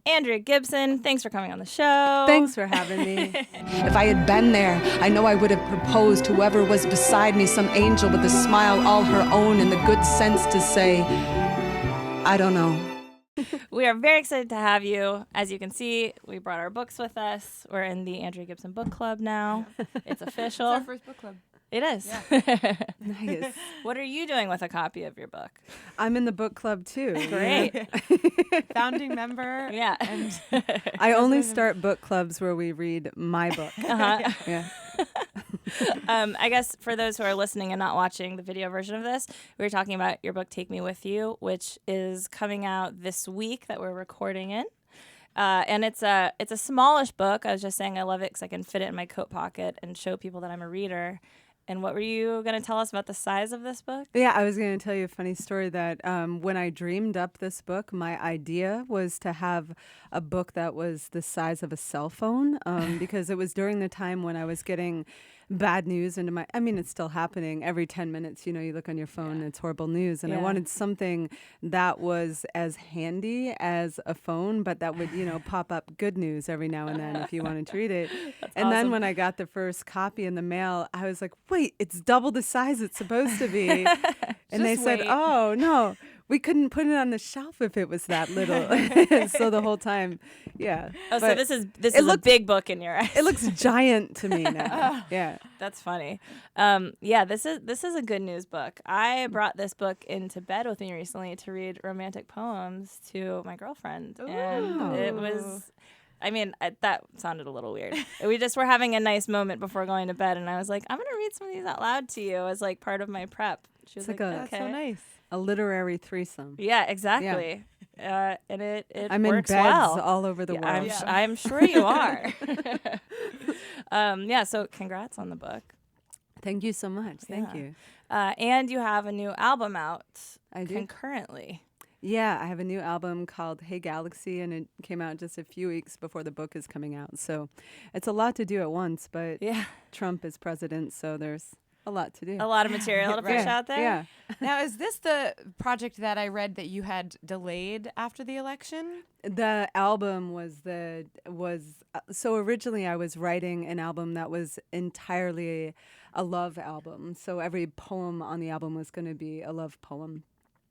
Andrea Gibson, thanks for coming on the show. Thanks for having me. If I had been there, I know I would have proposed whoever was beside me, some angel with a smile all her own and the good sense to say, I don't know. We are very excited to have you. As you can see, we brought our books with us. We're in the Andrea Gibson Book Club now. It's official. It's our first book club. It is. Yeah. Nice. What are you doing with a copy of your book? I'm in the book club too. Great. Founding member. Yeah. And I only start book clubs where we read my book. Uh-huh. Yeah. I guess for those who are listening and not watching the video version of this, we were talking about your book, Take Me With You, which is coming out this week that we're recording in. And it's a smallish book. I was just saying I love it because I can fit it in my coat pocket and show people that I'm a reader. And what were you going to tell us about the size of this book? Yeah, I was going to tell you a funny story that when I dreamed up this book, my idea was to have a book that was the size of a cell phone because it was during the time when I was getting bad news into it's still happening. Every 10 minutes, you look on your phone and it's horrible news. And I wanted something that was as handy as a phone, but that would, pop up good news every now and then if you wanted to read it. That's and awesome. then when I got the first copy in the mail, I was like, wait, it's double the size it's supposed to be. And they said, oh, no. We couldn't put it on the shelf if it was that little. So the whole time, yeah. Oh, but so this is a big book in your eyes. it looks giant to me now. Yeah. That's funny. This is a good news book. I brought this book into bed with me recently to read romantic poems to my girlfriend. And it was... that sounded a little weird. We just were having a nice moment before going to bed, and I was like, I'm going to read some of these out loud to you as like part of my prep. She was It's like That's okay. so nice. A literary threesome. Yeah, exactly. And it I'm in works beds well. all over the world. I'm sure you are. So congrats on the book. Thank you so much. Thank you. And you have a new album out I do. concurrently. Yeah, I have a new album called Hey Galaxy, and it came out just a few weeks before the book is coming out. So it's a lot to do at once, but Trump is president, so there's a lot to do. A lot of material to push out there. Yeah. Now, is this the project that I read that you had delayed after the election? The album so originally I was writing an album that was entirely a love album. So every poem on the album was going to be a love poem.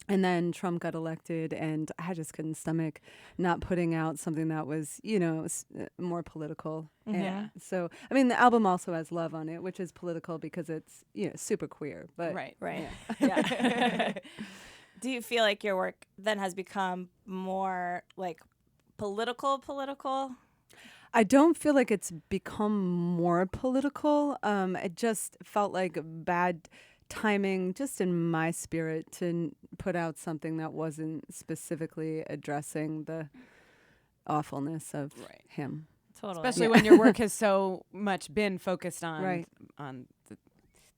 And then Trump got elected, and I just couldn't stomach not putting out something that was, more political. Mm-hmm. And so, the album also has love on it, which is political because it's, super queer. But Right. Yeah. Do you feel like your work then has become more like political? I don't feel like it's become more political. It just felt like bad timing just in my spirit to put out something that wasn't specifically addressing the awfulness of him. Totally. Especially when your work has so much been focused on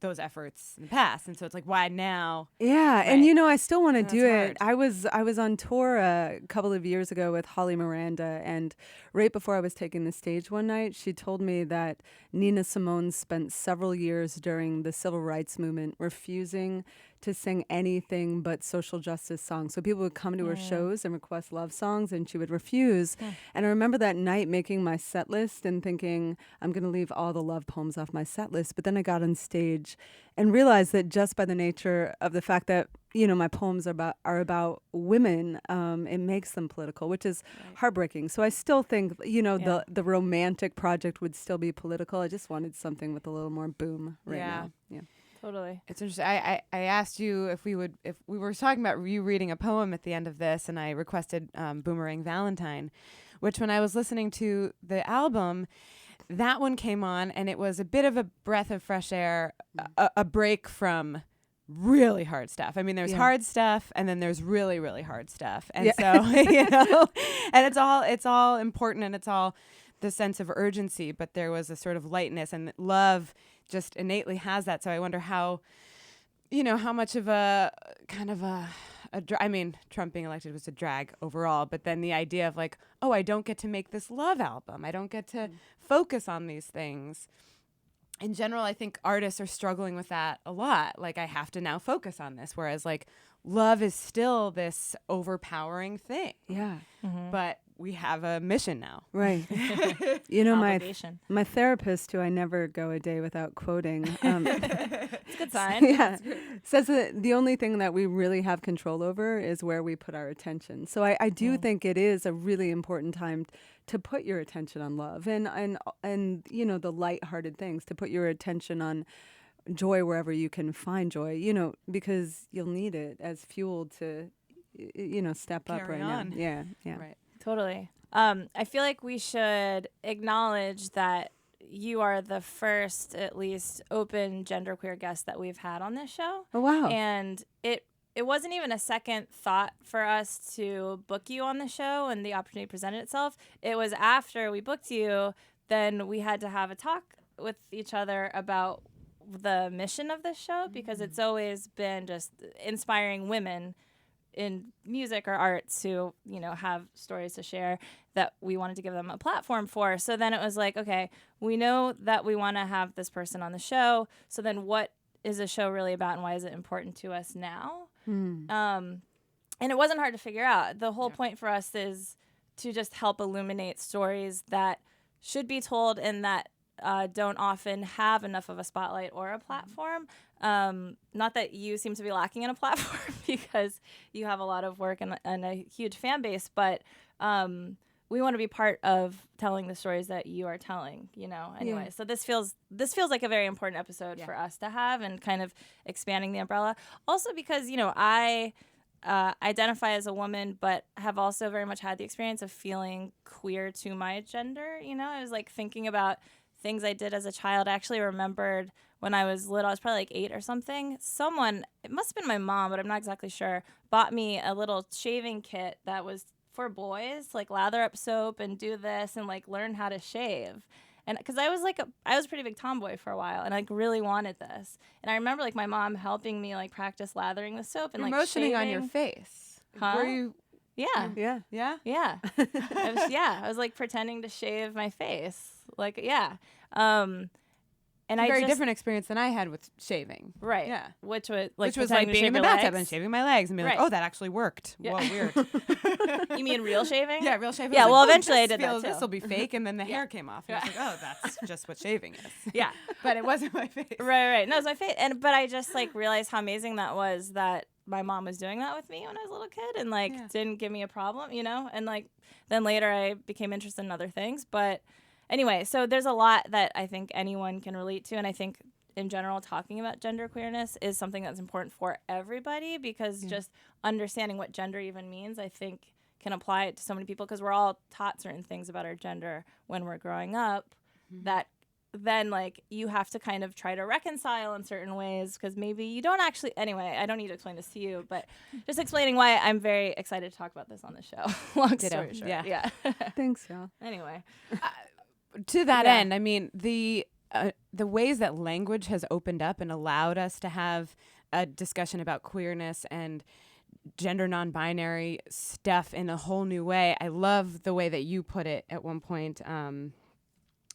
those efforts in the past, and so it's like, why now? Yeah, and I still want to do hard. it. I was on tour a couple of years ago with Holly Miranda, and right before I was taking the stage one night, she told me that Nina Simone spent several years during the civil rights movement refusing to sing anything but social justice songs. So people would come to her shows and request love songs, and she would refuse. And I remember that night making my set list and thinking, I'm going to leave all the love poems off my set list. But then I got on stage and realized that just by the nature of the fact that my poems are about women, it makes them political, which is heartbreaking. So I still think, the romantic project would still be political. I just wanted something with a little more boom now. Yeah. Totally. It's interesting. I asked you if we were talking about you reading a poem at the end of this, and I requested Boomerang Valentine, which when I was listening to the album, that one came on, and it was a bit of a breath of fresh air, a break from really hard stuff. There's hard stuff, and then there's really, really hard stuff. And so, and it's all important, and it's all the sense of urgency, but there was a sort of lightness, and love just innately has that. So I wonder how much of a kind of Trump being elected was a drag overall, but then the idea of like, oh, I don't get to make this love album. I don't get to focus on these things. In general, I think artists are struggling with that a lot. Like, I have to now focus on this, whereas like love is still this overpowering thing. Yeah. But we have a mission now. Right. You know, Obligation. my therapist, who I never go a day without quoting, It's a good sign. yeah, says that the only thing that we really have control over is where we put our attention. So I do think it is a really important time to put your attention on love and you know, the lighthearted things, to put your attention on joy wherever you can find joy, you know, because you'll need it as fuel to, you know, step up Carry right on. now. Yeah, yeah. Right. Totally. I feel like we should acknowledge that you are the first, at least, open genderqueer guest that we've had on this show. Oh, wow. And it wasn't even a second thought for us to book you on the show and the opportunity presented itself. It was after we booked you, then we had to have a talk with each other about the mission of this show, because it's always been just inspiring women in music or arts who, you know, have stories to share, that we wanted to give them a platform for. So then it was like, okay, we know that we want to have this person on the show. So then what is the show really about, and why is it important to us now? And it wasn't hard to figure out. The whole point for us is to just help illuminate stories that should be told and that don't often have enough of a spotlight or a platform. Not that you seem to be lacking in a platform, because you have a lot of work and a huge fan base, but we want to be part of telling the stories that you are telling, you know. Anyway, Yeah. so this feels like a very important episode for us to have, and kind of expanding the umbrella. Also because, you know, I identify as a woman, but have also very much had the experience of feeling queer to my gender. You know, I was like thinking about things I did as a child. I actually remembered when I was little, I was probably like 8 or something. Someone, it must have been my mom, but I'm not exactly sure, bought me a little shaving kit that was for boys, like lather up soap and do this and like learn how to shave. And because I was a pretty big tomboy for a while, and I like really wanted this. And I remember like my mom helping me like practice lathering the soap and You're like motioning shaving. on your face. Huh? Were you? Yeah. Yeah. Yeah. Yeah. I was like pretending to shave my face. Like, yeah. And A I very just, different experience than I had with shaving. right. Yeah. Which was like, Which was like pretending to being in shave the your bathtub legs. and shaving my legs and being Right. like, oh, that actually worked. Yeah. Whoa, weird. You mean real shaving? Yeah, real shaving. Yeah, I was well, like, eventually I this did that feels- too. This will be fake, and then the hair came off. And I was like, oh, that's just what shaving is. Yeah. But it wasn't my face. Right. No, it was my face. But I just like realized how amazing that was, that my mom was doing that with me when I was a little kid, and like didn't give me a problem, you know? And like then later I became interested in other things. But anyway, so there's a lot that I think anyone can relate to, and I think in general talking about genderqueerness is something that's important for everybody, because just understanding what gender even means, I think, can apply it to so many people, because we're all taught certain things about our gender when we're growing up that then like you have to kind of try to reconcile in certain ways, because maybe you don't actually. Anyway, I don't need to explain this to you, but just explaining why I'm very excited to talk about this on the show. Long story short. Yeah. Thanks, y'all. Anyway. To that Yeah. end, I mean, the ways that language has opened up and allowed us to have a discussion about queerness and gender non-binary stuff in a whole new way. I love the way that you put it at one point,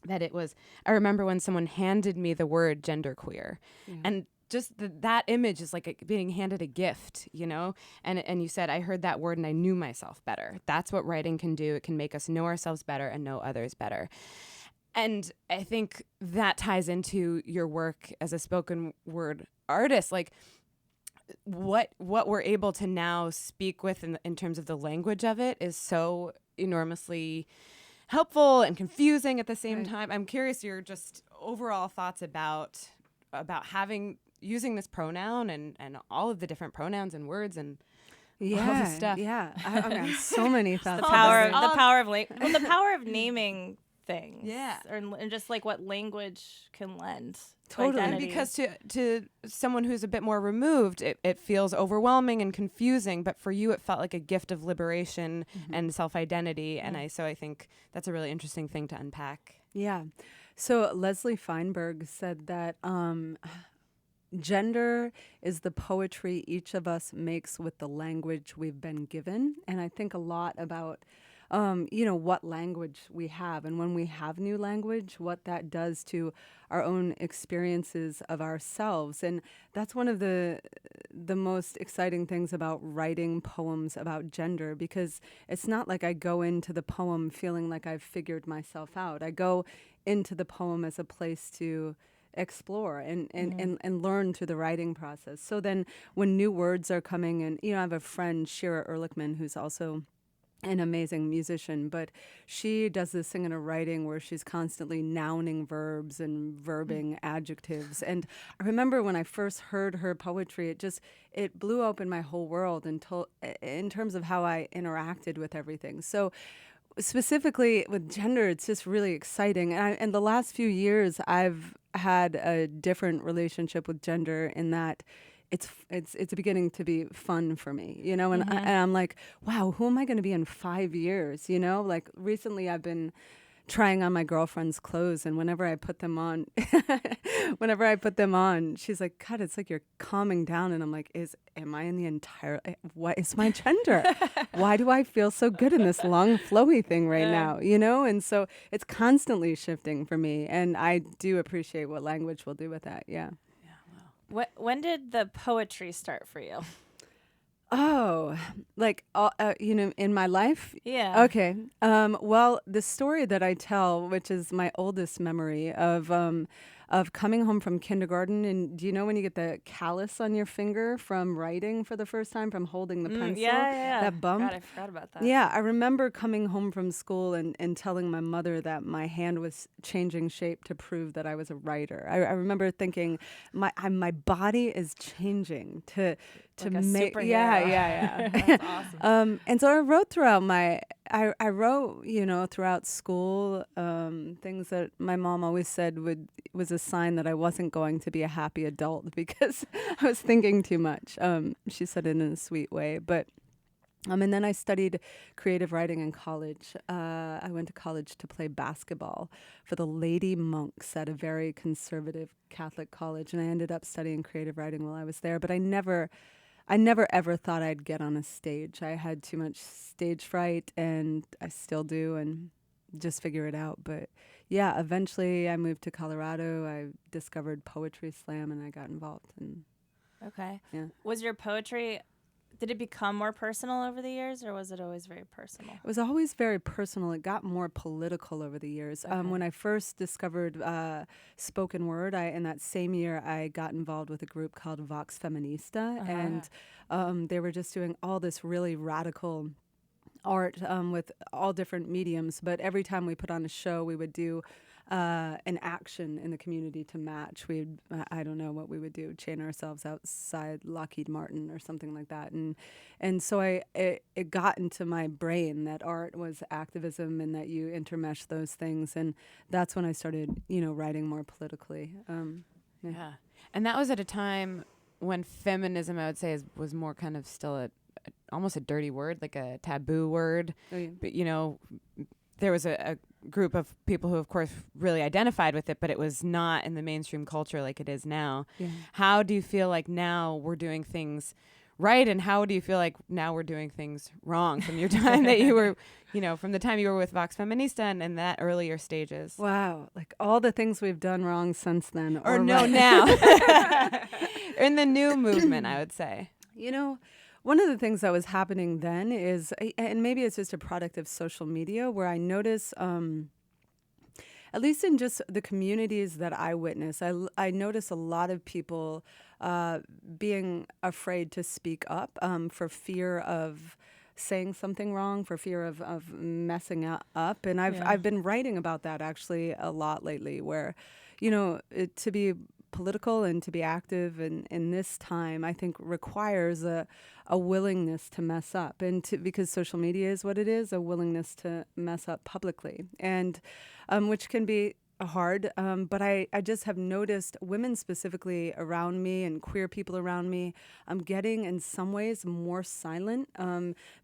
that it was, I remember when someone handed me the word genderqueer, and just that image is like being handed a gift, you know? And you said, I heard that word and I knew myself better. That's what writing can do. It can make us know ourselves better and know others better. And I think that ties into your work as a spoken word artist. Like what we're able to now speak with in terms of the language of it is so enormously helpful and confusing at the same time. I'm curious your just overall thoughts about using this pronoun and all of the different pronouns and words and all this stuff. Yeah. I have so many thoughts. The about power it. of the power of naming things. Yeah. And just like what language can lend to Totally. identity. Because to someone who's a bit more removed, it feels overwhelming and confusing. But for you, it felt like a gift of liberation and self-identity. And I think that's a really interesting thing to unpack. Yeah. So Leslie Feinberg said that gender is the poetry each of us makes with the language we've been given. And I think a lot about what language we have, and when we have new language, what that does to our own experiences of ourselves. And that's one of the most exciting things about writing poems about gender, because it's not like I go into the poem feeling like I've figured myself out. I go into the poem as a place to explore and learn through the writing process. So then when new words are coming, and I have a friend, Shira Ehrlichman, who's also an amazing musician, but she does this thing in her writing where she's constantly nouning verbs and verbing adjectives. And I remember when I first heard her poetry, it blew open my whole world in terms of how I interacted with everything. So specifically with gender, it's just really exciting. And the last few years, I've had a different relationship with gender in that it's beginning to be fun for me, and I'm like, wow, who am I going to be in 5 years? Like recently I've been trying on my girlfriend's clothes, and whenever I put them on, she's like, God, it's like you're calming down. And I'm like, am I in the entire, what is my gender? Why do I feel so good in this long flowy thing right now? And so it's constantly shifting for me. And I do appreciate what language will do with that. Yeah. When did the poetry start for you? Oh, like, in my life? Yeah. Okay. Well, the story that I tell, which is my oldest memory of coming home from kindergarten, and do you know when you get the callus on your finger from writing for the first time, from holding the pencil? Yeah. That bump? God, I forgot about that. Yeah, I remember coming home from school and telling my mother that my hand was changing shape to prove that I was a writer. I remember thinking my body is changing to like make. Superhero. Yeah. That's awesome. And so I wrote throughout I wrote, throughout school, things that my mom always said was a sign that I wasn't going to be a happy adult because I was thinking too much. She said it in a sweet way, but and then I studied creative writing in college. I went to college to play basketball for the Lady Monks at a very conservative Catholic college, and I ended up studying creative writing while I was there. But I never ever thought I'd get on a stage. I had too much stage fright, and I still do, and just figure it out. But yeah, eventually I moved to Colorado. I discovered Poetry Slam, and I got involved. And okay. Yeah. Was your poetry, did it become more personal over the years, or was it always very personal? It was always very personal. It got more political over the years. Okay. When I first discovered spoken word, in that same year, I got involved with a group called Vox Feminista, and they were just doing all this really radical art with all different mediums. But every time we put on a show, we would do an action in the community to match. I don't know what we would do, chain ourselves outside Lockheed Martin or something like that. And so it got into my brain that art was activism and that you intermesh those things. And that's when I started, writing more politically. Yeah. And that was at a time when feminism, I would say, was more kind of still almost a dirty word, like a taboo word. Oh, yeah. But, there was a group of people who, of course, really identified with it, but it was not in the mainstream culture like it is now. Yeah. How do you feel like now we're doing things right, and how do you feel like now we're doing things wrong from your time that you were, from the time you were with Vox Feminista and in that earlier stages? Wow, like all the things we've done wrong since then. Or no, right. now. In the new movement, I would say. One of the things that was happening then is, and maybe it's just a product of social media, where I notice, at least in just the communities that I witness, I notice a lot of people being afraid to speak up for fear of saying something wrong, for fear of messing up. And I've been writing about that actually a lot lately, where, to be political and to be active in this time, I think requires a willingness to mess up, and because social media is what it is, a willingness to mess up publicly, and which can be hard. But I just have noticed women specifically around me and queer people around me, I'm getting in some ways more silent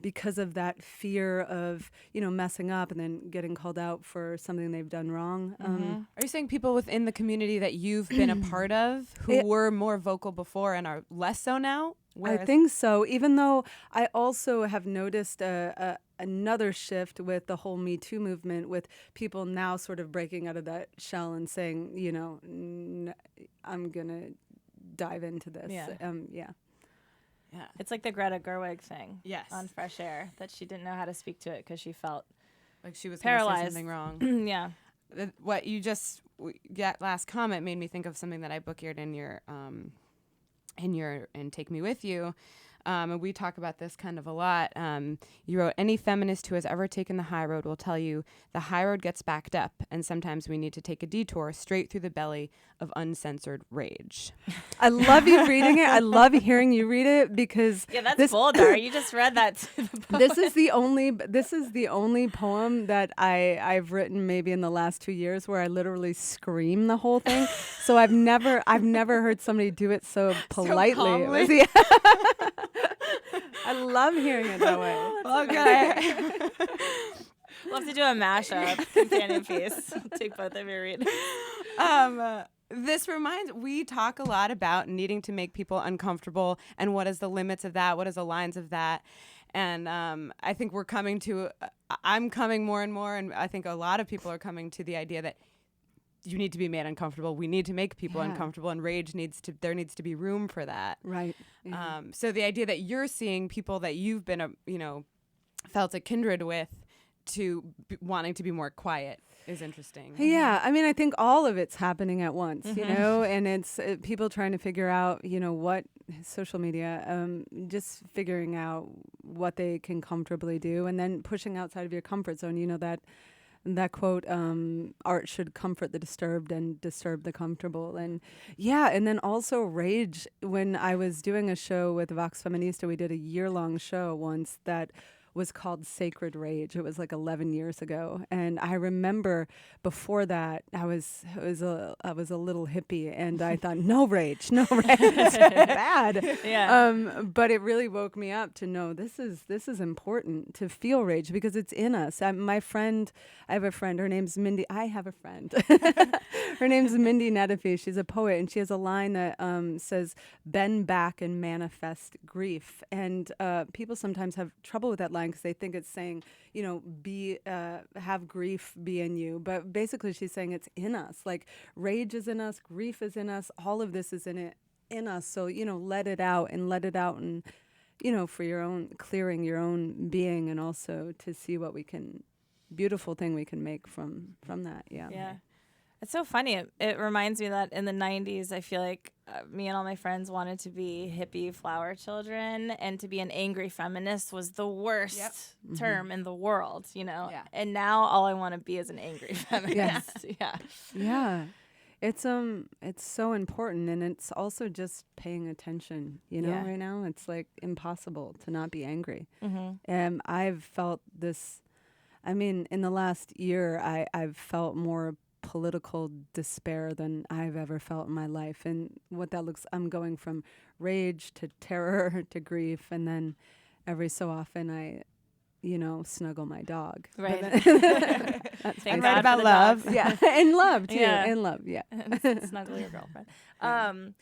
because of that fear of, messing up and then getting called out for something they've done wrong. Are you saying people within the community that you've been a part of who were more vocal before and are less so now? I think so, even though I also have noticed a another shift with the whole Me Too movement, with people now sort of breaking out of that shell and saying, I'm going to dive into this. Yeah. Yeah. It's like the Greta Gerwig thing Yes. on Fresh Air, that she didn't know how to speak to it because she felt Like she was gonna say paralyzed. something wrong. Yeah. What you just that last comment made me think of something that I book-eared in Take Me With You. And we talk about this kind of a lot. You wrote, any feminist who has ever taken the high road will tell you the high road gets backed up, and sometimes we need to take a detour straight through the belly of uncensored rage. I love you reading it. I love hearing you read it because that's bold, Dar. You just read that to the poem. this is the only poem that I've written maybe in the last 2 years where I literally scream the whole thing. So I've never heard somebody do it so politely. calmly. I love hearing it that way. Okay. We'll have to do a mashup companion piece. Take both of your read. We talk a lot about needing to make people uncomfortable and what is the limits of that, what is the lines of that. And I think I'm coming more and more, and I think a lot of people are coming to the idea that you need to be made uncomfortable. We need to make people uncomfortable, and there needs to be room for that. Right. Yeah. So the idea that you're seeing people that you've been, felt a kindred with wanting to be more quiet is interesting. Yeah, I mean, I think all of it's happening at once, and it's people trying to figure out, what social media, just figuring out what they can comfortably do, and then pushing outside of your comfort zone. That quote, art should comfort the disturbed and disturb the comfortable. And and then also rage. When I was doing a show with Vox Feminista, we did a year-long show once that was called Sacred Rage. It was like 11 years ago. And I remember before that, I was a little hippie, and I thought, no rage, it's bad. Yeah. But it really woke me up to know this is important to feel rage because it's in us. I have a friend, her name's Mindy. I have a friend. Her name's Mindy Netafee. She's a poet, and she has a line that says, bend back and manifest grief. And people sometimes have trouble with that line because they think it's saying, have grief be in you. But basically she's saying it's in us. Like rage is in us, grief is in us, all of this is in us. So, let it out and, for your own, clearing your own being, and also to see what beautiful thing we can make from that. Yeah. It's so funny. It reminds me that in the 90s, I feel like me and all my friends wanted to be hippie flower children, and to be an angry feminist was the worst term in the world, Yeah. And now all I want to be is an angry feminist. Yeah. It's so important, and it's also just paying attention, right now. It's like impossible to not be angry. And I've felt this, in the last year, I've felt more political despair than I've ever felt in my life. And what that looks, I'm going from rage to terror to grief, and then every so often I, snuggle my dog. Right. And write about love. Dogs. Yeah. And love too. Yeah. And love, yeah. Snuggle your girlfriend. I'm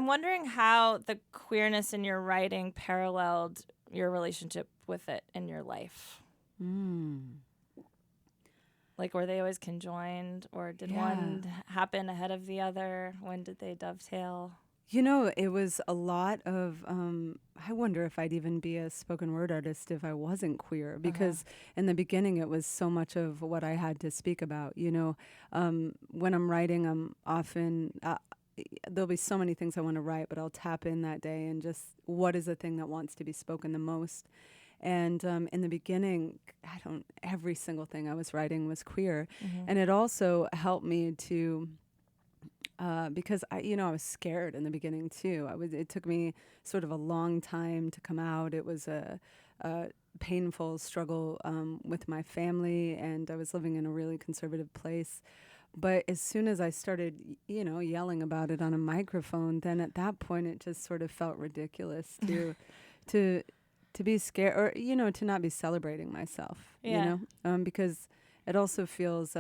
wondering how the queerness in your writing paralleled your relationship with it in your life. Like, were they always conjoined, or did one happen ahead of the other? When did they dovetail? It was a lot of, I wonder if I'd even be a spoken word artist if I wasn't queer, because in the beginning it was so much of what I had to speak about. When I'm writing, I'm often, there'll be so many things I want to write, but I'll tap in that day and just, what is the thing that wants to be spoken the most? And in the beginning, every single thing I was writing was queer. And it also helped me to, because I was scared in the beginning too. It took me sort of a long time to come out. It was a painful struggle with my family, and I was living in a really conservative place. But as soon as I started, yelling about it on a microphone, then at that point it just sort of felt ridiculous to be scared, or, to not be celebrating myself, because it also feels,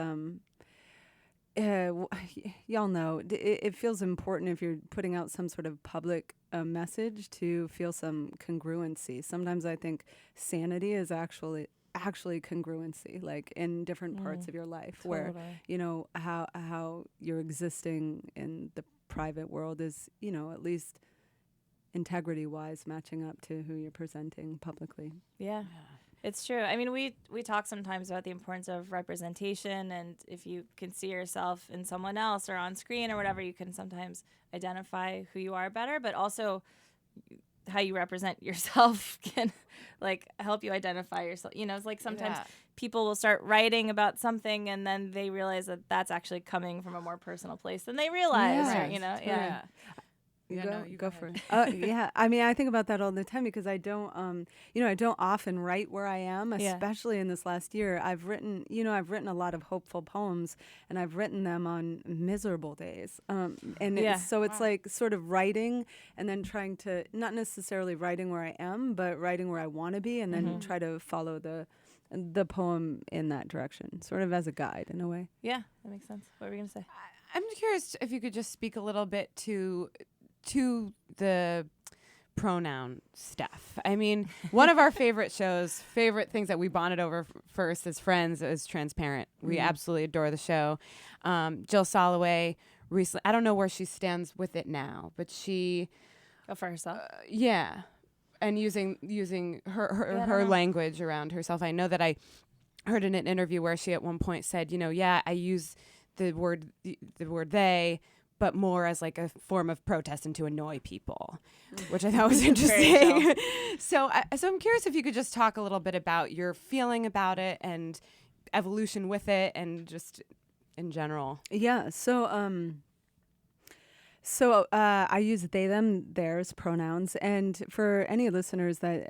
y'all know it feels important if you're putting out some sort of public message to feel some congruency. Sometimes I think sanity is actually congruency, like in different parts of your life, where how you're existing in the private world is, at least integrity wise matching up to who you're presenting publicly. Yeah. It's true. I mean, we talk sometimes about the importance of representation, and if you can see yourself in someone else or on screen or whatever, you can sometimes identify who you are better, but also how you represent yourself can like help you identify yourself. It's like sometimes people will start writing about something and then they realize that that's actually coming from a more personal place than they realize. Yeah. Yeah, Go for it. Yeah, I mean, I think about that all the time because I don't, I don't often write where I am, especially in this last year. I've written a lot of hopeful poems, and I've written them on miserable days. It's like sort of writing and then trying to not necessarily writing where I am, but writing where I want to be, and then try to follow the poem in that direction, sort of as a guide in a way. Yeah, that makes sense. What were you gonna say? I'm curious if you could just speak a little bit to the pronoun stuff. I mean, one of our favorite things that we bonded over first as friends is Transparent. We absolutely adore the show. Jill Soloway recently, I don't know where she stands with it now, but she... Go for herself? Yeah. And using her language around herself. I know that I heard in an interview where she at one point said, I use the word they, but more as like a form of protest and to annoy people, which I thought was interesting. So I'm curious if you could just talk a little bit about your feeling about it and evolution with it and just in general. Yeah. So I use they, them, theirs pronouns. And for any listeners that,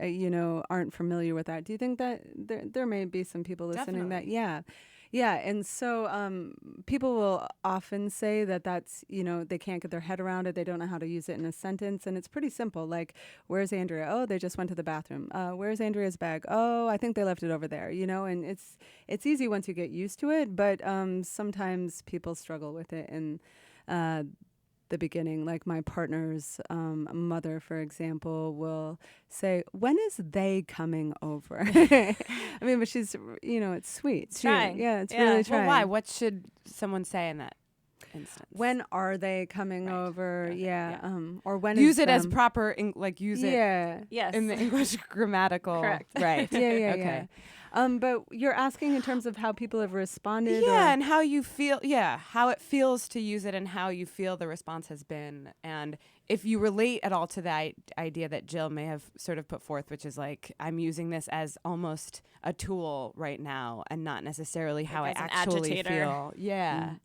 aren't familiar with that, do you think that there may be some people listening Definitely. that, yeah. And so people will often say that that's, they can't get their head around it. They don't know how to use it in a sentence. And it's pretty simple. Like, where's Andrea? Oh, they just went to the bathroom. Where's Andrea's bag? Oh, I think they left it over there, and it's easy once you get used to it. But sometimes people struggle with it. And the beginning, like my partner's mother, for example, will say, when is they coming over? I mean, but she's, it's sweet. It's trying. It's really trying. Well, why? What should someone say in that instance? When are they coming over? Okay. Yeah. Or when use is it as them? proper, use it Yes. in the English grammatical. Correct. Right. Yeah. Okay. But you're asking in terms of how people have responded? Yeah, and how you feel, how it feels to use it and how you feel the response has been. And if you relate at all to that idea that Jill may have sort of put forth, which is like, I'm using this as almost a tool right now and not necessarily how I actually feel. Yeah.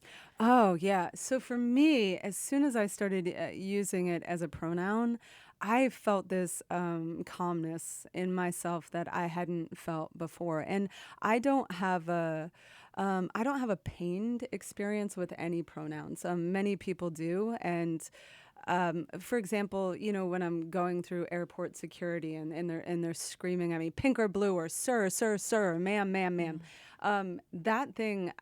Oh, yeah. So for me, as soon as I started using it as a pronoun, I felt this calmness in myself that I hadn't felt before, and I don't have a pained experience with any pronouns. Many people do, and for example, when I'm going through airport security and they're screaming at me, pink or blue or sir, or ma'am, that thing,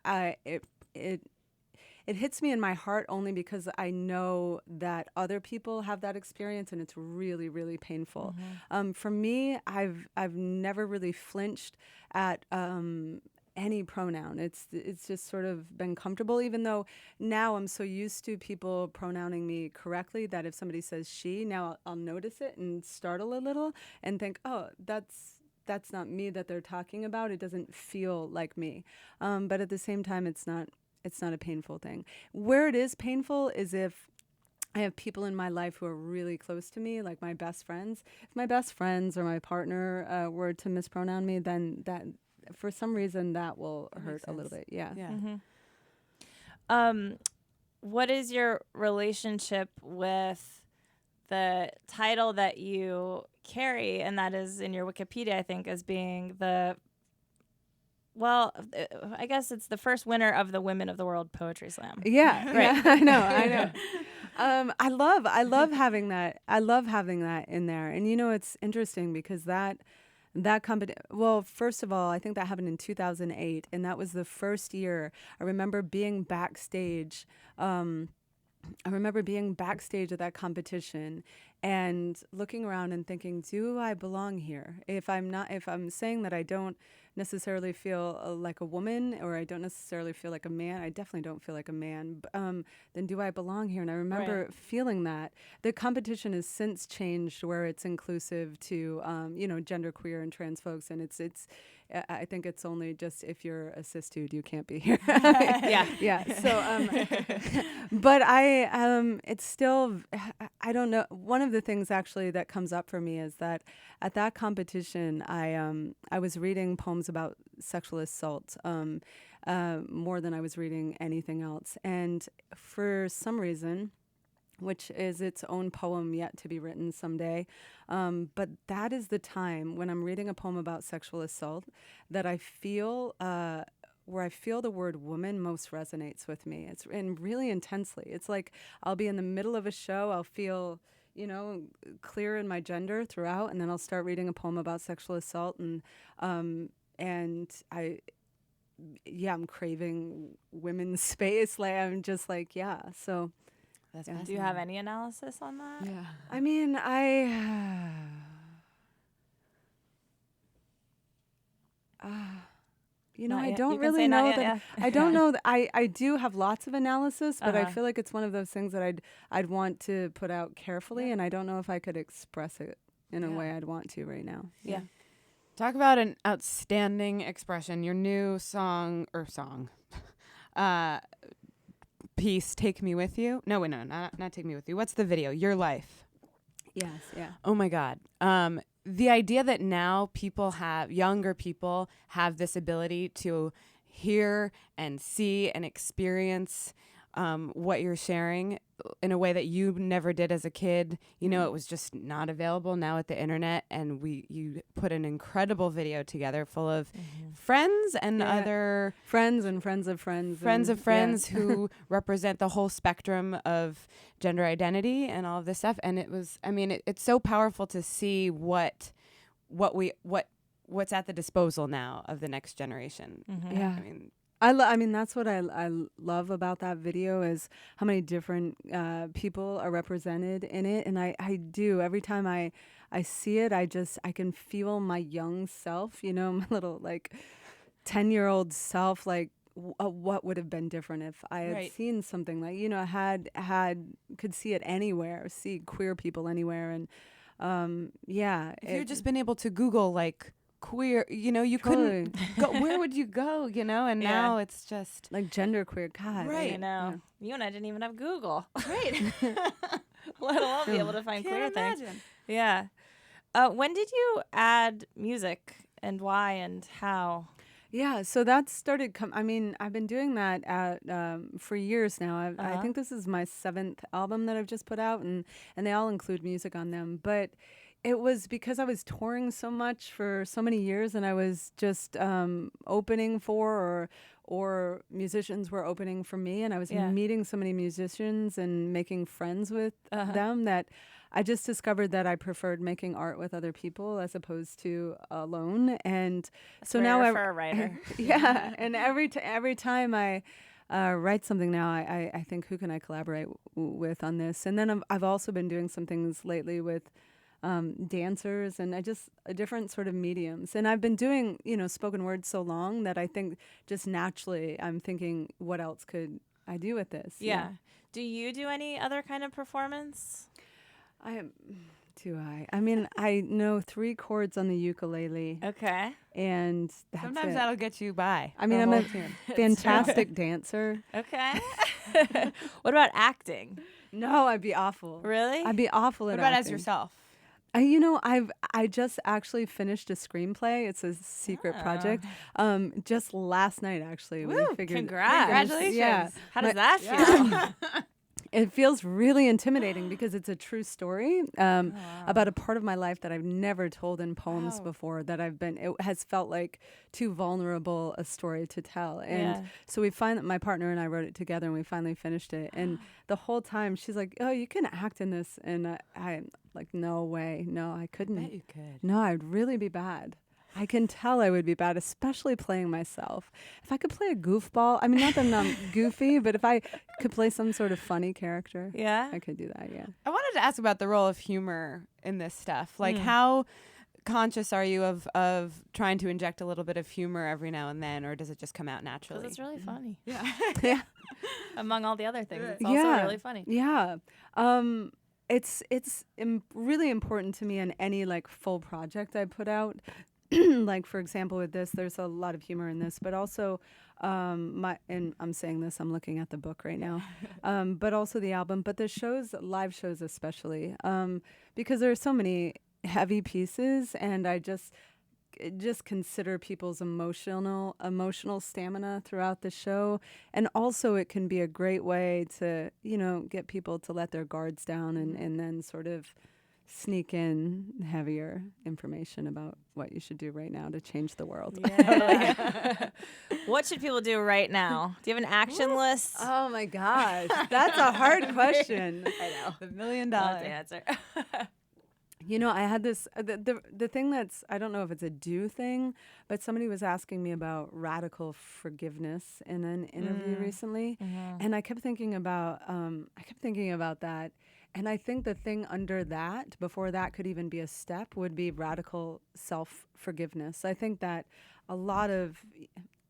it hits me in my heart only because I know that other people have that experience and it's really, really painful. For me, I've never really flinched at any pronoun. It's just sort of been comfortable, even though now I'm so used to people pronouncing me correctly that if somebody says she, now I'll notice it and startle a little and think, oh, that's not me that they're talking about. It doesn't feel like me. But at the same time, it's not a painful thing. Where it is painful is if I have people in my life who are really close to me, like my best friends. If my best friends or my partner were to mispronoun me, then that, for some reason, that will hurt a little bit. Yeah. What is your relationship with the title that you carry, and that is in your Wikipedia, I think, as being I guess it's the first winner of the Women of the World Poetry Slam. Yeah, right. I know. I love having that. I love having that in there. And it's interesting because that Well, first of all, I think that happened in 2008, and that was the first year. I remember being backstage. I remember being backstage at that competition and looking around and thinking, do I belong here? If I'm saying that I don't necessarily feel like a woman, or I don't necessarily feel like a man, I definitely don't feel like a man, then do I belong here? And I remember feeling that. The competition has since changed where it's inclusive to, genderqueer and trans folks. And I think it's only just if you're a cis dude, you can't be here. Yeah. So, but it's still, I don't know. One of the things actually that comes up for me is that at that competition, I was reading poems about sexual assault more than I was reading anything else. And for some reason, which is its own poem yet to be written someday. But that is the time when I'm reading a poem about sexual assault that I feel, where I feel the word woman most resonates with me. And really intensely. It's like I'll be in the middle of a show, I'll feel, clear in my gender throughout, and then I'll start reading a poem about sexual assault, and I'm craving women's space. Like I'm just like, so. Do you have any analysis on that? Yeah. I mean, Not I yet. don't You can really say not know yet, that. yeah. I don't know that I do have lots of analysis, but I Uh-huh. feel like it's one of those things that I'd want to put out carefully, and I don't know if I could express it in a way I'd want to right now. Yeah. Talk about an outstanding expression. Your new song, piece, Take Me With You. No, wait, no, not Take Me With You. What's the video? Your Life. Yes, yeah. Oh my God. The idea that now younger people have this ability to hear and see and experience what you're sharing in a way that you never did as a kid. It was just not available now with the internet, and you put an incredible video together full of friends and other friends and friends of friends. Who represent the whole spectrum of gender identity and all of this stuff. And it's so powerful to see what's at the disposal now of the next generation. Yeah. That's what I love about that video is how many different people are represented in it. And I do, every time I see it, I can feel my young self, my little 10-year-old self, what would have been different if I had seen something could see it anywhere, see queer people anywhere. And if you'd just been able to Google queer, you couldn't go. Where would you go? And now it's just genderqueer. God, Right. I know. Yeah. You and I didn't even have Google. Right. Let alone be able to find queer things. Yeah. When did you add music, and why and how? Yeah, so that started. I've been doing that for years now. I think this is my 7th album that I've just put out, and they all include music on them. But it was because I was touring so much for so many years, and I was just opening for, or musicians were opening for me, and I was meeting so many musicians and making friends with them that I just discovered that I preferred making art with other people as opposed to alone. And That's so rare now for a writer. and every time I write something now, I think, who can I collaborate with on this? And then I've also been doing some things lately with dancers and different sort of mediums. And I've been doing, spoken word so long that I think just naturally I'm thinking, what else could I do with this? Yeah. Do you do any other kind of performance? I know 3 chords on the ukulele. Okay. And sometimes that'll get you by. I'm a fantastic dancer. Okay. What about acting? No, I'd be awful. Really? I'd be awful at acting. What about acting. as yourself? I just actually finished a screenplay. It's a secret project. Just last night, actually. Woo, we figured. congratulations. Yeah. How does that feel? It feels really intimidating because it's a true story about a part of my life that I've never told in poems before. It has felt like too vulnerable a story to tell. And so my partner and I wrote it together, and we finally finished it. And the whole time she's like, "Oh, you can act in this," and Like, no way. No, I couldn't. I bet you could. No, I'd really be bad. I can tell I would be bad, especially playing myself. If I could play a goofball, I mean, not that I'm goofy, but if I could play some sort of funny character, Yeah. I could do that, yeah. I wanted to ask about the role of humor in this stuff. Like, how conscious are you of trying to inject a little bit of humor every now and then, or does it just come out naturally? Because it's really funny. Yeah. Yeah. Among all the other things, it's also really funny. Yeah. It's really important to me in any like full project I put out. Like, for example, with this, there's a lot of humor in this, but also and I'm saying this, I'm looking at the book right now, but also the album, but the shows, live shows especially, because there are so many heavy pieces, and I just consider people's emotional stamina throughout the show. And also it can be a great way to, get people to let their guards down and then sort of sneak in heavier information about what you should do right now to change the world. Yeah. What should people do right now? Do you have an action list? Oh my gosh, that's a hard question. I know. The $1 million That's the answer. I had this, the thing that's, I don't know if it's a do thing, but somebody was asking me about radical forgiveness in an interview recently. And I kept thinking about that. And I think the thing under that, before that could even be a step, would be radical self-forgiveness. I think that a lot of,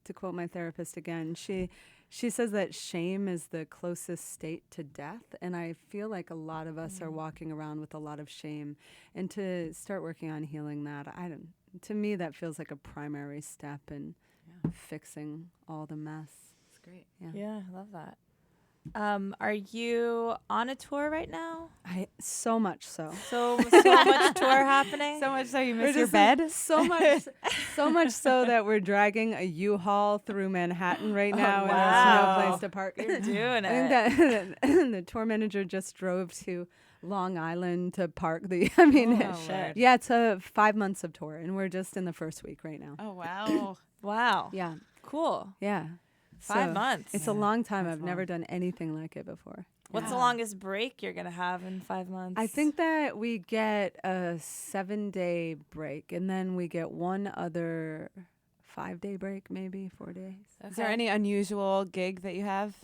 to quote my therapist again, she says that shame is the closest state to death. And I feel like a lot of us are walking around with a lot of shame. And to start working on healing that, to me, that feels like a primary step in fixing all the mess. That's great. Yeah, I love that. Are you on a tour right now? So much so. So much tour happening. So much so you miss your bed? So much so that we're dragging a U-Haul through Manhattan right now, and there's no place to park. You're doing I it. think that the tour manager just drove to Long Island to park the. Shit. Yeah, it's 5 months of tour, and we're just in the first week right now. Oh, wow. Wow. Yeah, Cool. yeah. 5 months. It's a long time. That's I've never done anything like it before. What's the longest break you're going to have in 5 months? I think that we get a 7-day break, and then we get one other 5-day break, maybe 4 days. Okay. Is there any unusual gig that you have?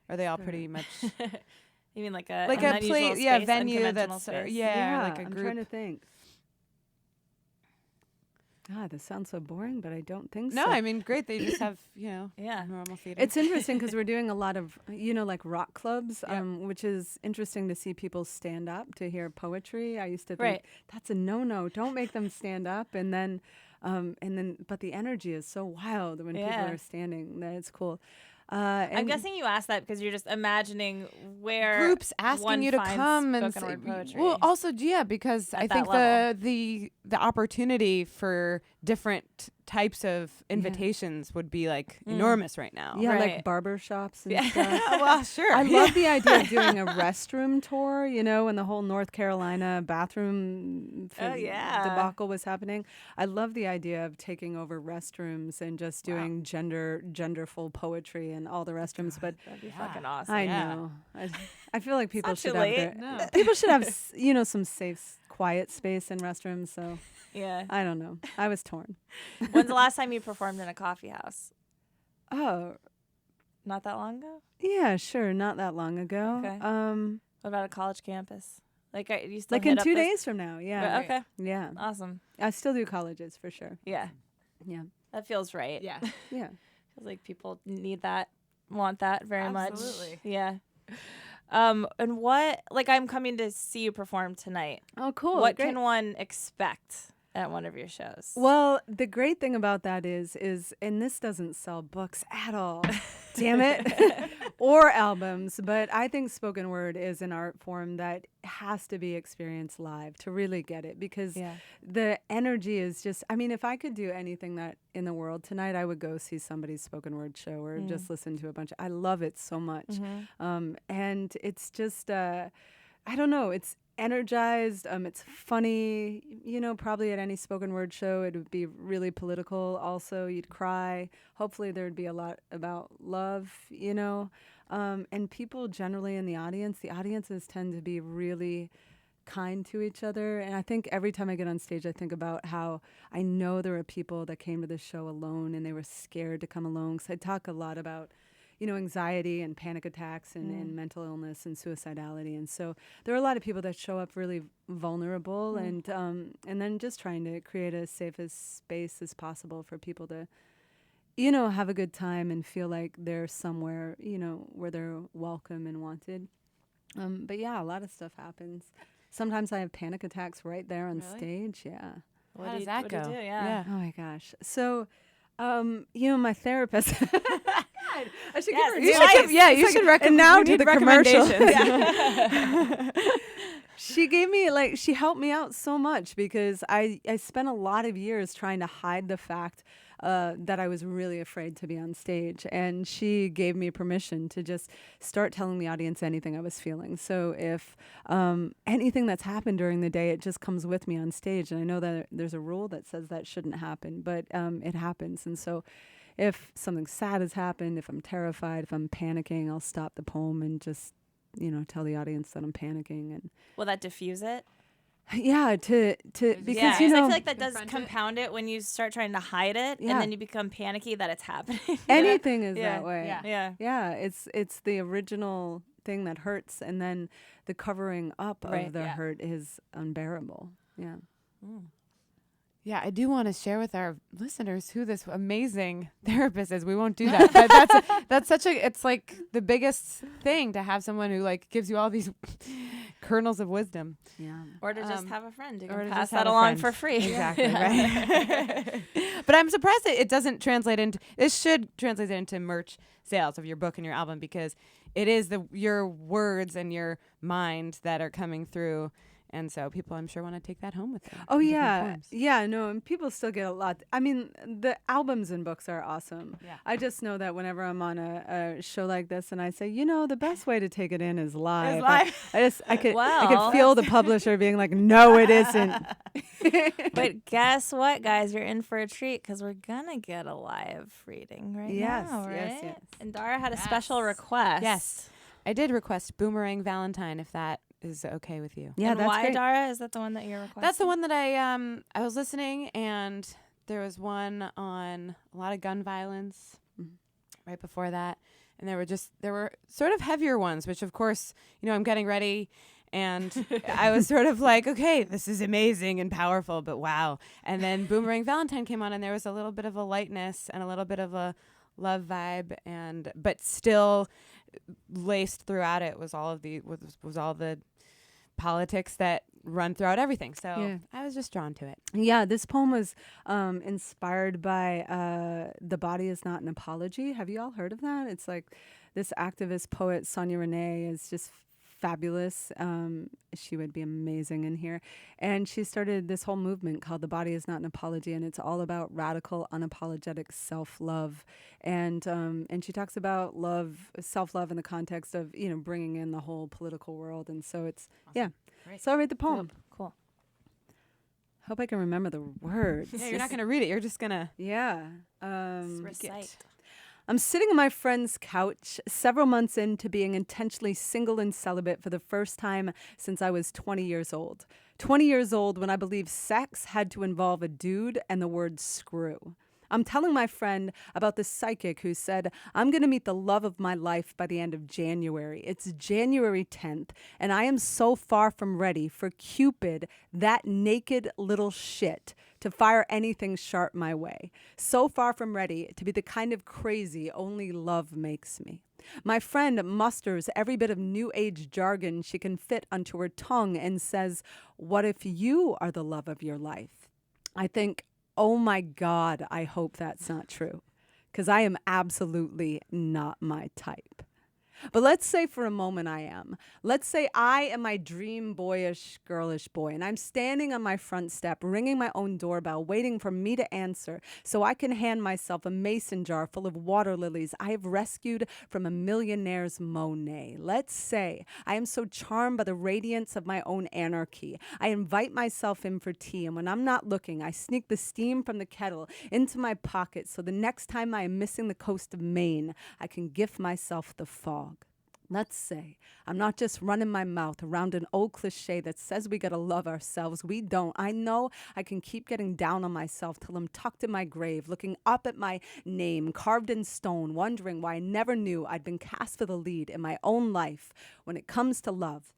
Are they all pretty much You mean like a like an a unusual place, space, venue unconventional that's space? or like a I'm group? trying to think. This sounds so boring, but I don't think No, so. I mean, great. They just have, Yeah. normal theater. It's interesting because we're doing a lot of, like rock clubs, which is interesting to see people stand up to hear poetry. I used to think that's a no-no. Don't make them stand up. And then, but the energy is so wild when people are standing that it's cool. I'm guessing you asked that because you're just imagining where groups asking one you to finds come and spoken word poetry. well, also because I At think that the opportunity for different types of invitations would be like enormous right now. Yeah, Right. like barber shops and stuff. Well, sure. I love the idea of doing a restroom tour, when the whole North Carolina bathroom debacle was happening. I love the idea of taking over restrooms and just doing genderful poetry in all the restrooms. But That'd be fucking awesome. I know. I feel like people not should too have late. people should have some safe, quiet space in restrooms. So Yeah. I don't know. I was torn. When's the last time you performed in a coffee house? Oh, Not that long ago? yeah, sure. Not that long ago. Okay. What about a college campus? Like, you still Like hit in up 2 this- days from now. Yeah. Okay. Yeah. Awesome. I still do colleges for sure. Yeah. Yeah. That feels right. Yeah. Yeah. Feels like people need that, want that very Absolutely. much. Yeah. And what, like, I'm coming to see you perform tonight. Oh, cool. What Great. can one expect at one of your shows? Well, the great thing about that is, and this doesn't sell books at all, damn it, or albums, but I think spoken word is an art form that has to be experienced live to really get it, because the energy is just, I mean, if I could do anything that in the world tonight, I would go see somebody's spoken word show or just listen to a bunch. I love it so much. And it's just, I don't know, it's energized, it's funny, probably at any spoken word show it would be really political also. You'd cry. Hopefully there'd be a lot about love, and people generally in the audiences tend to be really kind to each other. And I think every time I get on stage, I think about how I know there are people that came to this show alone and they were scared to come alone. Because I talk a lot about, anxiety and panic attacks and mental illness and suicidality. And so there are a lot of people that show up really vulnerable and then just trying to create a safest space as possible for people to, have a good time and feel like they're somewhere, where they're welcome and wanted. But yeah, a lot of stuff happens. Sometimes I have panic attacks right there on stage. Yeah. How does that go? What do you do? Yeah. Oh my gosh. So, my therapist. I should Yes, give her. You should recommend. And now to the commercial. Yeah. She helped me out so much because I spent a lot of years trying to hide the fact that I was really afraid to be on stage. And she gave me permission to just start telling the audience anything I was feeling. So if anything that's happened during the day, it just comes with me on stage. And I know that there's a rule that says that shouldn't happen, but it happens. And so if something sad has happened, if I'm terrified, if I'm panicking, I'll stop the poem and just, tell the audience that I'm panicking. And Will that diffuse it? yeah, because I feel like that does compound it when you start trying to hide it, and then you become panicky that it's happening. Anything is that way. Yeah. It's the original thing that hurts, and then the covering up of the hurt is unbearable. Yeah. Yeah, I do want to share with our listeners who this amazing therapist is. We won't do that, but it's like the biggest thing to have someone who like gives you all these kernels of wisdom. Yeah. Or to just have a friend. You or can to pass just have that a along friend. for free. Exactly, right. But I'm surprised that it doesn't translate into, this should translate into merch sales of your book and your album, because it is your words and your mind that are coming through. And so people, I'm sure, want to take that home with them. Oh, yeah. Yeah, no, and people still get a lot. I mean, the albums and books are awesome. Yeah. I just know that whenever I'm on a show like this and I say, the best way to take it in is live. I could feel the publisher being like, no, it isn't. But guess what, guys? You're in for a treat because we're going to get a live reading now, right? Yes. And Dara had a special request. Yes. I did request Boomerang Valentine, if that is okay with you. Yeah, and that's why, great. Dara? Is that the one that you're requesting? That's the one that I was listening, and there was one on a lot of gun violence right before that, and there were sort of heavier ones, which of course, I'm getting ready, and I was sort of like, okay, this is amazing and powerful, but wow. And then Boomerang Valentine came on, and there was a little bit of a lightness and a little bit of a love vibe, but still laced throughout it was all the politics that run throughout everything. So I was just drawn to it. Yeah, this poem was inspired by The Body Is Not an Apology. Have you all heard of that? It's like this activist poet, Sonia Renee, is just fabulous. She would be amazing in here. And she started this whole movement called The Body Is Not an Apology, and it's all about radical, unapologetic self-love. And she talks about self-love in the context of, bringing in the whole political world. And so it's, awesome. Great. So I read the poem. Cool. Hope I can remember the words. Yeah, you're not going to read it. You're just going to recite. I'm sitting on my friend's couch, several months into being intentionally single and celibate for the first time since I was 20 years old. 20 years old when I believed sex had to involve a dude and the word screw. I'm telling my friend about the psychic who said, I'm going to meet the love of my life by the end of January. It's January 10th, and I am so far from ready for Cupid, that naked little shit, to fire anything sharp my way. So far from ready to be the kind of crazy only love makes me. My friend musters every bit of new age jargon she can fit onto her tongue and says, what if you are the love of your life? I think, oh my God, I hope that's not true, because I am absolutely not my type. But let's say for a moment I am. Let's say I am my dream boyish, girlish boy, and I'm standing on my front step, ringing my own doorbell, waiting for me to answer so I can hand myself a mason jar full of water lilies I have rescued from a millionaire's Monet. Let's say I am so charmed by the radiance of my own anarchy. I invite myself in for tea, and when I'm not looking, I sneak the steam from the kettle into my pocket so the next time I am missing the coast of Maine, I can gift myself the fog. Let's say I'm not just running my mouth around an old cliche that says we gotta love ourselves. We don't. I know I can keep getting down on myself till I'm tucked in my grave, looking up at my name carved in stone, wondering why I never knew I'd been cast for the lead in my own life. When it comes to love,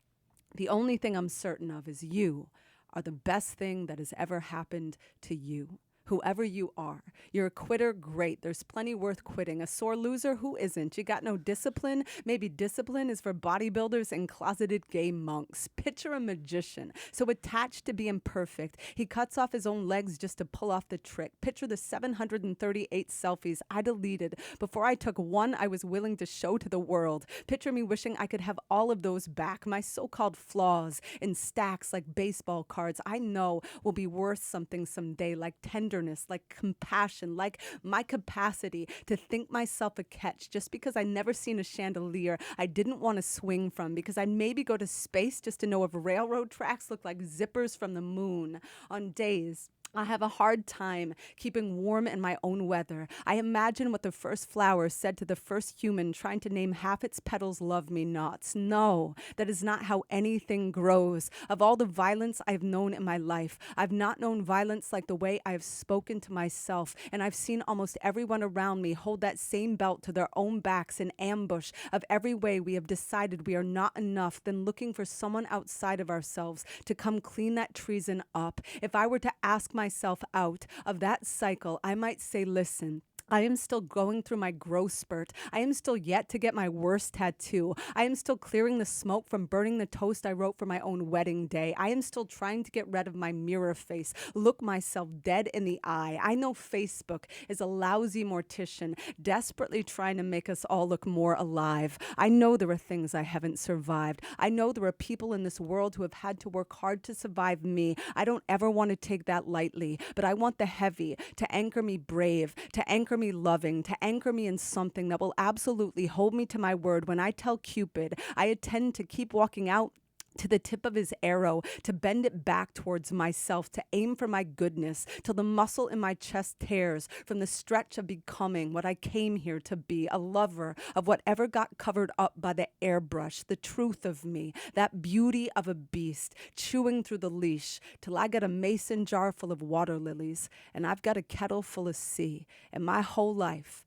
the only thing I'm certain of is you are the best thing that has ever happened to you. Whoever you are, you're a quitter, great. There's plenty worth quitting. A sore loser, who isn't? You got no discipline? Maybe discipline is for bodybuilders and closeted gay monks. Picture a magician, so attached to being perfect, he cuts off his own legs just to pull off the trick. Picture the 738 selfies I deleted before I took one I was willing to show to the world. Picture me wishing I could have all of those back, my so-called flaws in stacks like baseball cards I know will be worth something someday, like tenderness, like compassion, like my capacity to think myself a catch just because I never seen a chandelier I didn't want to swing from, because I'd maybe go to space just to know if railroad tracks look like zippers from the moon. On days I have a hard time keeping warm in my own weather. I imagine what the first flower said to the first human trying to name half its petals love me nots. No, that is not how anything grows. Of all the violence I've known in my life, I've not known violence like the way I have spoken to myself, and I've seen almost everyone around me hold that same belt to their own backs in ambush of every way we have decided we are not enough, then looking for someone outside of ourselves to come clean that treason up. If I were to ask myself out of that cycle, I might say, listen, I am still going through my growth spurt. I am still yet to get my worst tattoo. I am still clearing the smoke from burning the toast I wrote for my own wedding day. I am still trying to get rid of my mirror face, look myself dead in the eye. I know Facebook is a lousy mortician, desperately trying to make us all look more alive. I know there are things I haven't survived. I know there are people in this world who have had to work hard to survive me. I don't ever want to take that lightly, but I want the heavy to anchor me brave, to anchor me loving, to anchor me in something that will absolutely hold me to my word when I tell Cupid I intend to keep walking out to the tip of his arrow, to bend it back towards myself, to aim for my goodness, till the muscle in my chest tears from the stretch of becoming what I came here to be, a lover of whatever got covered up by the airbrush, the truth of me, that beauty of a beast, chewing through the leash, till I got a mason jar full of water lilies, and I've got a kettle full of sea, and my whole life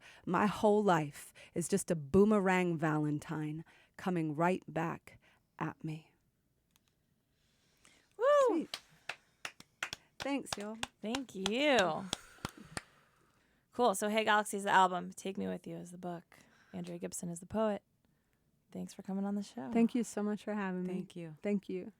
is just a boomerang Valentine coming right back at me. Woo! Sweet. Thanks, y'all. Thank you. Cool. So, Hey Galaxy is the album. Take Me With You is the book. Andrea Gibson is the poet. Thanks for coming on the show. Thank you so much for having me. Thank you. Thank you.